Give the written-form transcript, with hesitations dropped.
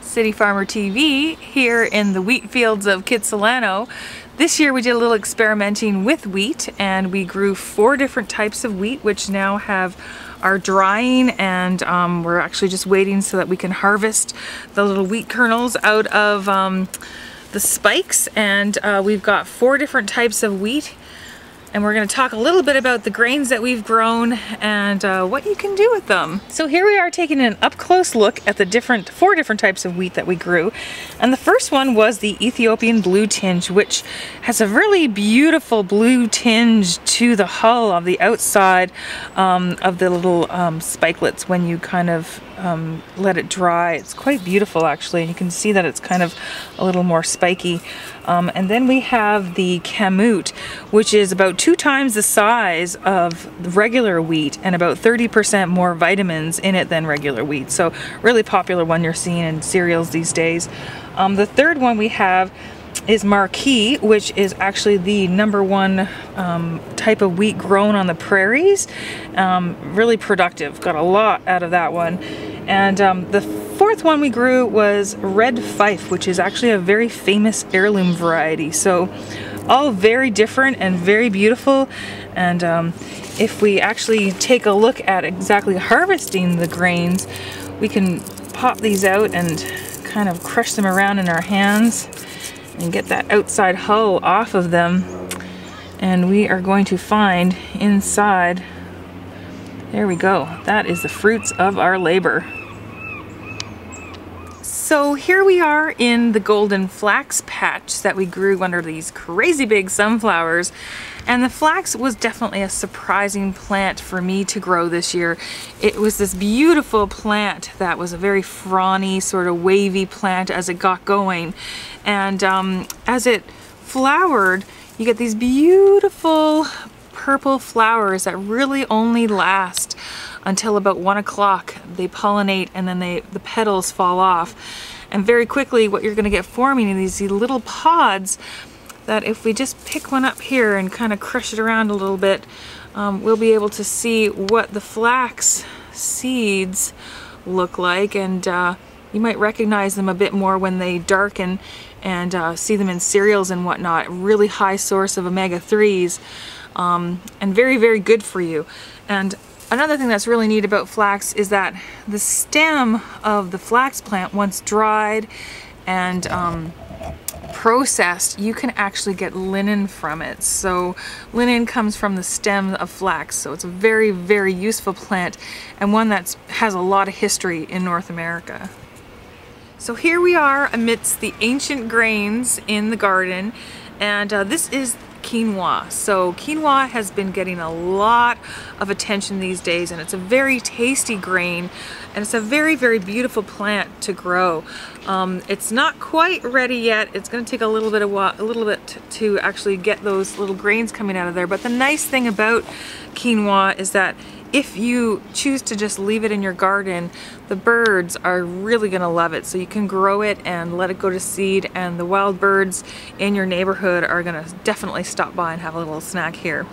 City Farmer TV here in the wheat fields of Kitsilano. This year we did a little experimenting with wheat and we grew 4 different types of wheat which now are drying, and we're actually just waiting so that we can harvest the little wheat kernels out of the spikes. And we've got 4 different types of wheat, and we're going to talk a little bit about the grains that we've grown and what you can do with them. So here we are taking an up-close look at the 4 different types of wheat that we grew. And the first one was the Ethiopian blue tinge, which has a really beautiful blue tinge to the hull of the outside of the little spikelets when you kind of let it dry. It's quite beautiful actually, and you can see that it's kind of a little more spiky. And then we have the Kamut, which is about 2 times the size of the regular wheat and about 30% more vitamins in it than regular wheat. So really popular one you're seeing in cereals these days. The third one we have is Marquis, which is actually the #1 type of wheat grown on the prairies. Really productive, got a lot out of that one. And the 4th one we grew was Red Fife, which is actually a very famous heirloom variety. So all very different and very beautiful. And if we actually take a look at exactly harvesting the grains, we can pop these out and kind of crush them around in our hands and get that outside hull off of them. And we are going to find inside, there we go, that is the fruits of our labor. So here we are in the golden flax patch that we grew under these crazy big sunflowers. And the flax was definitely a surprising plant for me to grow this year. It was this beautiful plant that was a very frondy, sort of wavy plant as it got going. And as it flowered, you get these beautiful purple flowers that really only last until about 1 o'clock. They pollinate and then the petals fall off. And very quickly what you're going to get forming are these little pods that if we just pick one up here and kind of crush it around a little bit, we'll be able to see what the flax seeds look like. And you might recognize them a bit more when they darken and see them in cereals and whatnot. Really high source of omega-3s and very, very good for you. And another thing that's really neat about flax is that the stem of the flax plant, once dried and processed, you can actually get linen from it. So linen comes from the stem of flax, so it's a very, very useful plant and one that has a lot of history in North America. So here we are amidst the ancient grains in the garden, and this is quinoa. So quinoa has been getting a lot of attention these days, and it's a very tasty grain, and it's a very, very beautiful plant to grow. It's not quite ready yet. It's going to take a little bit to actually get those little grains coming out of there. But the nice thing about quinoa is that if you choose to just leave it in your garden, the birds are really going to love it. So you can grow it and let it go to seed, and the wild birds in your neighborhood are going to definitely stop by and have a little snack here.